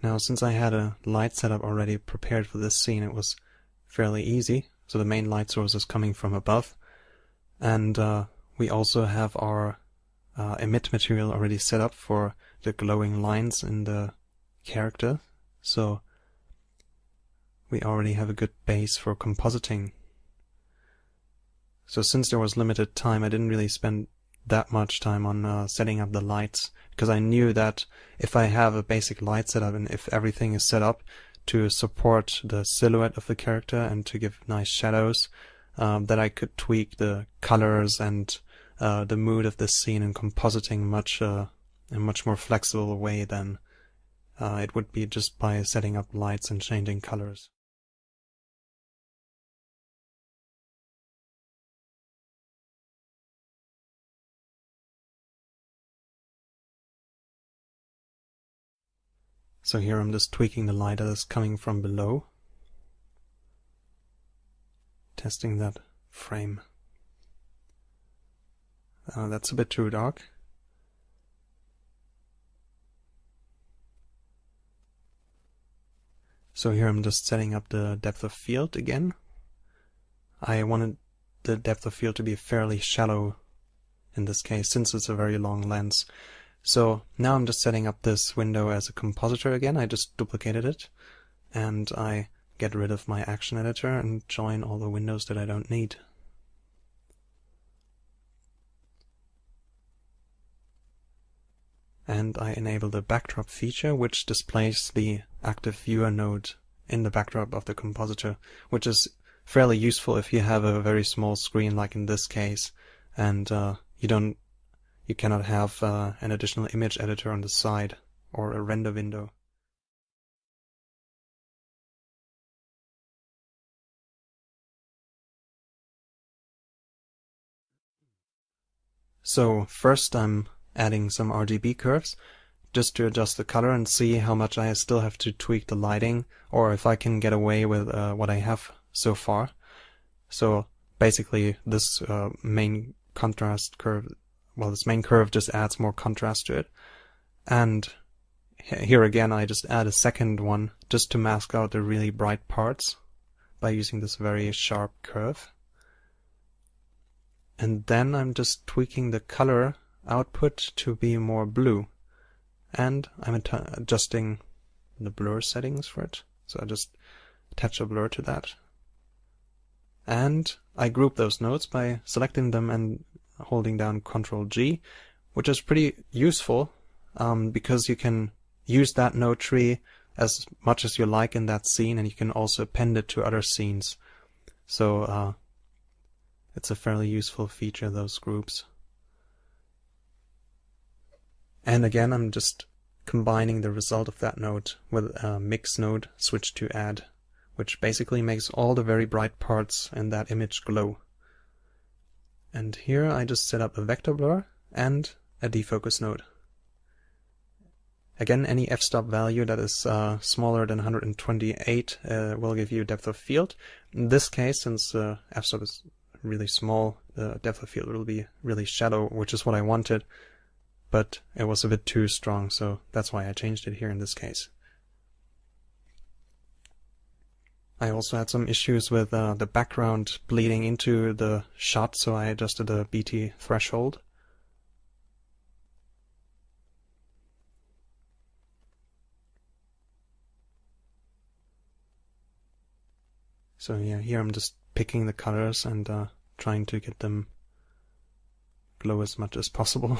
Now, since I had a light setup already prepared for this scene, it was fairly easy. So the main light source is coming from above, and we also have our emit material already set up for the glowing lines in the character. So we already have a good base for compositing. So since there was limited time, I didn't really spend that much time on setting up the lights, because I knew that if I have a basic light setup and if everything is set up to support the silhouette of the character and to give nice shadows, that I could tweak the colors and the mood of this scene in compositing in a much more flexible way than it would be just by setting up lights and changing colors. So here I'm just tweaking the light that is coming from below, testing that frame. That's a bit too dark. So here I'm just setting up the depth of field again. I wanted the depth of field to be fairly shallow in this case, since it's a very long lens. So now I'm just setting up this window as a compositor again. I just duplicated it, and I get rid of my action editor and join all the windows that I don't need. And I enable the backdrop feature, which displays the active viewer node in the backdrop of the compositor, which is fairly useful if you have a very small screen like in this case, and you cannot have an additional image editor on the side or a render window. So first I'm adding some RGB curves just to adjust the color and see how much I still have to tweak the lighting, or if I can get away with what I have so far. So basically this main contrast curve, well, this main curve just adds more contrast to it. And here again I just add a second one just to mask out the really bright parts by using this very sharp curve. And then I'm just tweaking the color output to be more blue. And I'm adjusting the blur settings for it. So I just attach a blur to that. And I group those nodes by selecting them and holding down Ctrl G, which is pretty useful because you can use that node tree as much as you like in that scene, and you can also append it to other scenes. So it's a fairly useful feature, those groups. And again, I'm just combining the result of that node with a mix node, switch to add, which basically makes all the very bright parts in that image glow. And here I just set up a vector blur and a defocus node. Again, any f-stop value that is smaller than 128 will give you depth of field. In this case, since f-stop is really small, the depth of field will be really shallow, which is what I wanted, but it was a bit too strong, so that's why I changed it here in this case. I also had some issues with the background bleeding into the shot, so I adjusted the BT threshold. So yeah, here I'm just picking the colors and trying to get them glow as much as possible.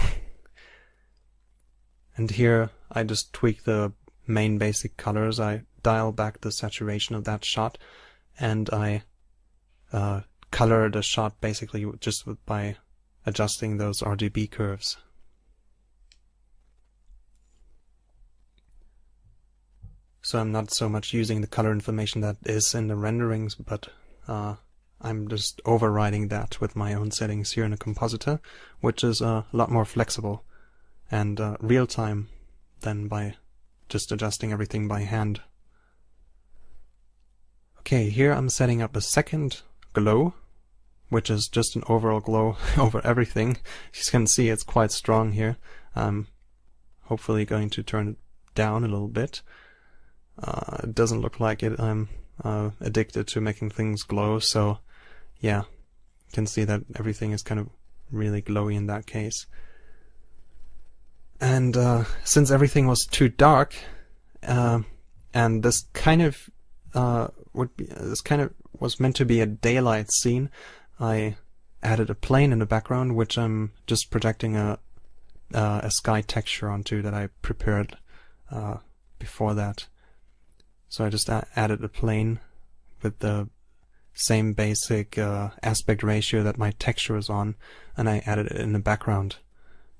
And here I just tweak the main basic colors. I dial back the saturation of that shot, and I color the shot basically just by adjusting those RGB curves. So I'm not so much using the color information that is in the renderings, but I'm just overriding that with my own settings here in the compositor, which is a lot more flexible and real-time than by just adjusting everything by hand. Okay, here I'm setting up a second glow, which is just an overall glow over everything. As you can see, it's quite strong here. I'm hopefully going to turn it down a little bit. it doesn't look like it. I'm addicted to making things glow, so yeah, you can see that everything is kind of really glowy in that case. And since everything was too dark, and this kind of was meant to be a daylight scene, I added a plane in the background, which I'm just projecting a sky texture onto that I prepared before that. So I just added a plane with the same basic aspect ratio that my texture is on, and I added it in the background.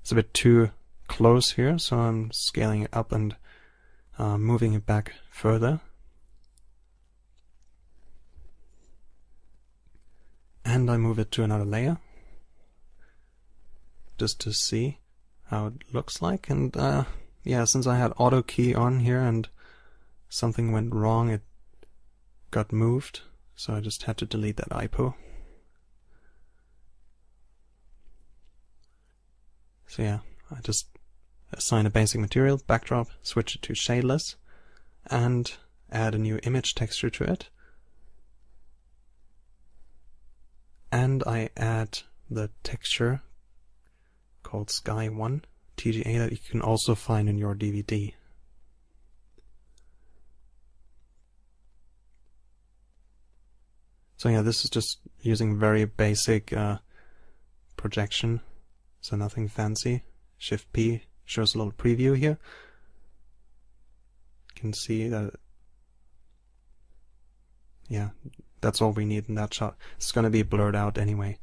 It's a bit too close here, so I'm scaling it up and moving it back further. And I move it to another layer just to see how it looks like. And yeah, since I had auto key on here and something went wrong, it got moved, so I just had to delete that IPO. So yeah, I just assign a basic material, backdrop, switch it to shadeless, and add a new image texture to it. And I add the texture called Sky1 TGA that you can also find in your DVD. So yeah, this is just using very basic projection, so nothing fancy. Shift P shows a little preview here. You can see that, yeah, that's all we need in that shot. It's going to be blurred out anyway.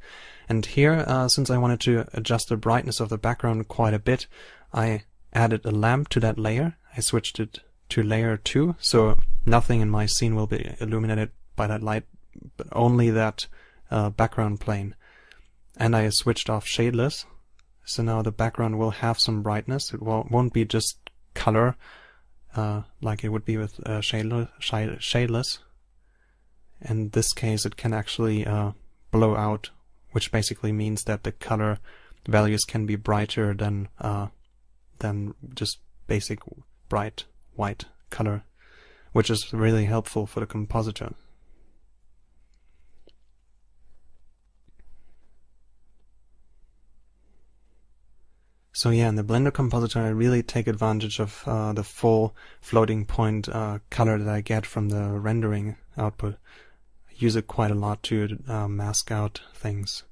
And here, since I wanted to adjust the brightness of the background quite a bit, I added a lamp to that layer. I switched it to layer 2, so nothing in my scene will be illuminated by that light, but only that background plane. And I switched off shadeless, so now the background will have some brightness. It won't be just color like it would be with shadeless. In this case, it can actually blow out, which basically means that the color values can be brighter than just basic bright white color, which is really helpful for the compositor. So yeah, in the Blender compositor, I really take advantage of the full floating point color that I get from the rendering output. I use it quite a lot to mask out things.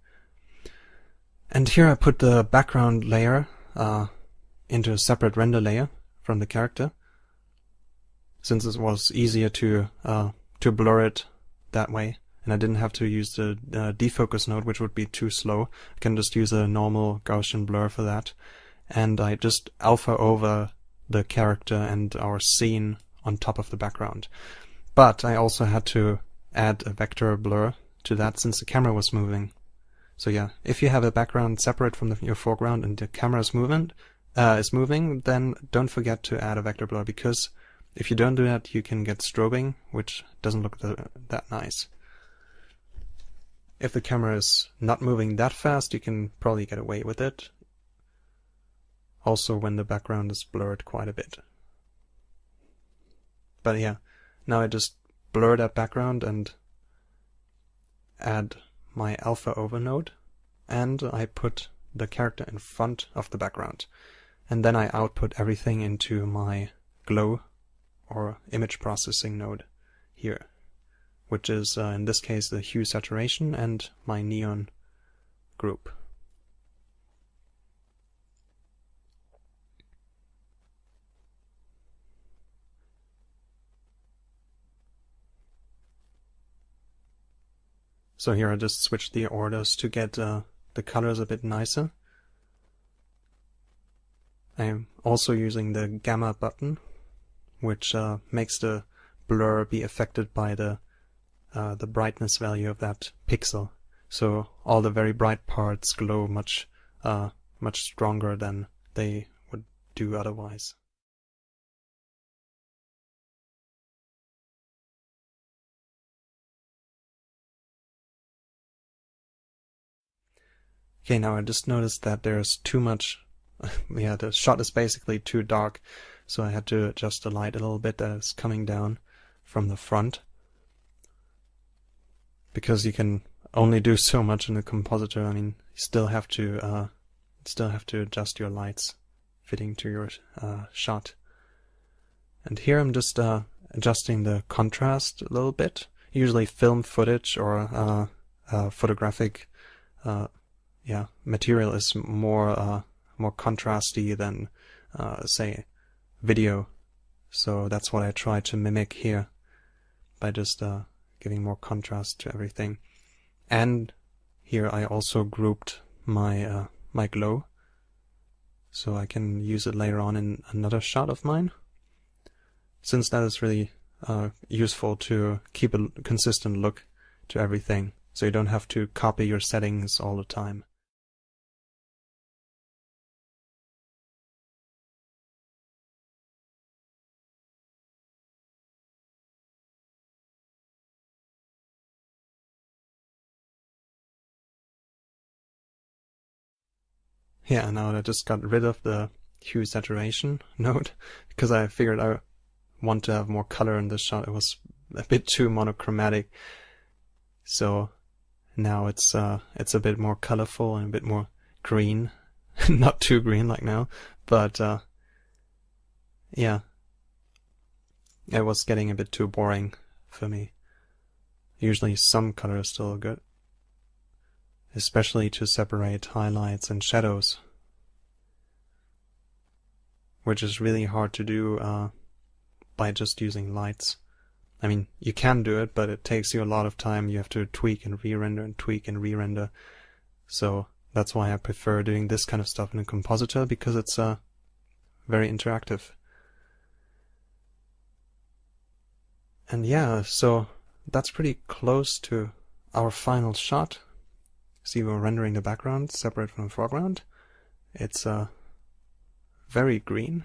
And here I put the background layer into a separate render layer from the character, since it was easier to blur it that way. And I didn't have to use the defocus node, which would be too slow. I can just use a normal Gaussian blur for that. And I just alpha over the character and our scene on top of the background. But I also had to add a vector blur to that since the camera was moving. So yeah, if you have a background separate from your foreground and the camera is moving, then don't forget to add a vector blur, because if you don't do that, you can get strobing, which doesn't look that nice. If the camera is not moving that fast, you can probably get away with it. Also when the background is blurred quite a bit. But yeah, now I just blur that background and add my alpha over node, and I put the character in front of the background. And then I output everything into my glow or image processing node here, which is in this case the hue saturation and my neon group. So here I just switched the orders to get the colors a bit nicer. I'm also using the gamma button, which makes the blur be affected by the brightness value of that pixel. So all the very bright parts glow much stronger than they would do otherwise. Okay, now I just noticed that there's too much, yeah, the shot is basically too dark. so I had to adjust the light a little bit that is coming down from the front, because you can only do so much in the compositor. I mean, you still have to adjust your lights fitting to your shot. And here I'm just adjusting the contrast a little bit. Usually film footage or photographic material is more contrasty than say video, so that's what I try to mimic here by just giving more contrast to everything. And here I also grouped my my glow, so I can use it later on in another shot of mine, since that is really useful to keep a consistent look to everything, so you don't have to copy your settings all the time. Yeah, now I just got rid of the hue saturation node because I figured I want to have more color in this shot. It was a bit too monochromatic, so now it's a bit more colorful and a bit more green. Not too green like now, but yeah, it was getting a bit too boring for me. Usually some color is still good, especially to separate highlights and shadows, which is really hard to do by just using lights. I mean, you can do it, but it takes you a lot of time. You have to tweak and re-render and tweak and re-render. So that's why I prefer doing this kind of stuff in a compositor, because it's very interactive. And yeah, so that's pretty close to our final shot. See, we're rendering the background separate from the foreground. It's very green.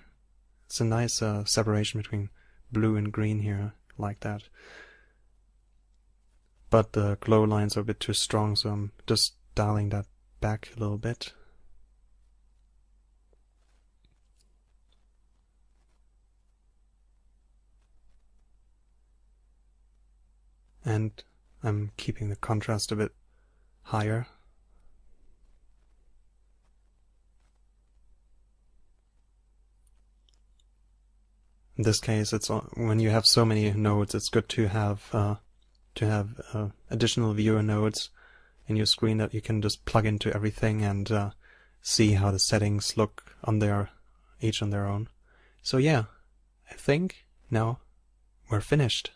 It's a nice separation between blue and green here, like that. But the glow lines are a bit too strong, so I'm just dialing that back a little bit. And I'm keeping the contrast a bit higher. In this case, it's when you have so many nodes, it's good to have additional viewer nodes in your screen that you can just plug into everything and see how the settings look on each on their own. So yeah, I think now we're finished.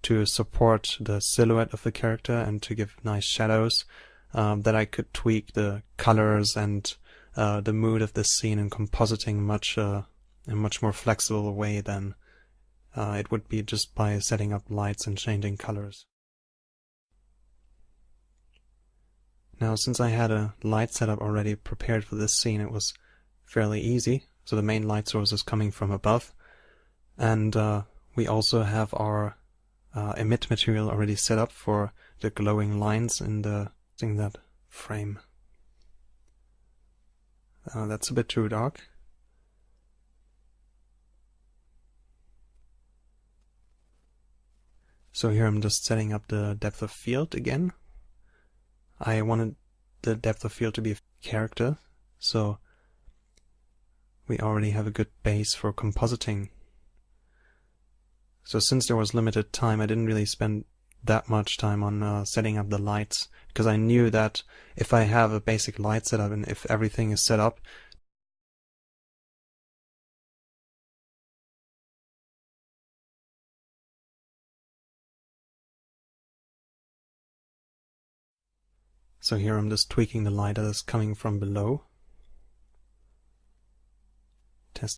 To support the silhouette of the character and to give nice shadows, that I could tweak the colors and the mood of this scene in compositing in a much more flexible way than it would be just by setting up lights and changing colors. Now, since I had a light setup already prepared for this scene, it was fairly easy. So the main light source is coming from above, and we also have our emit material already set up for the glowing lines in that frame. That's a bit too dark. So here I'm just setting up the depth of field again. I wanted the depth of field to be a character, so we already have a good base for compositing. So since there was limited time, I didn't really spend that much time on setting up the lights, because I knew that if I have a basic light setup and if everything is set up, so here I'm just tweaking the light that is coming from below.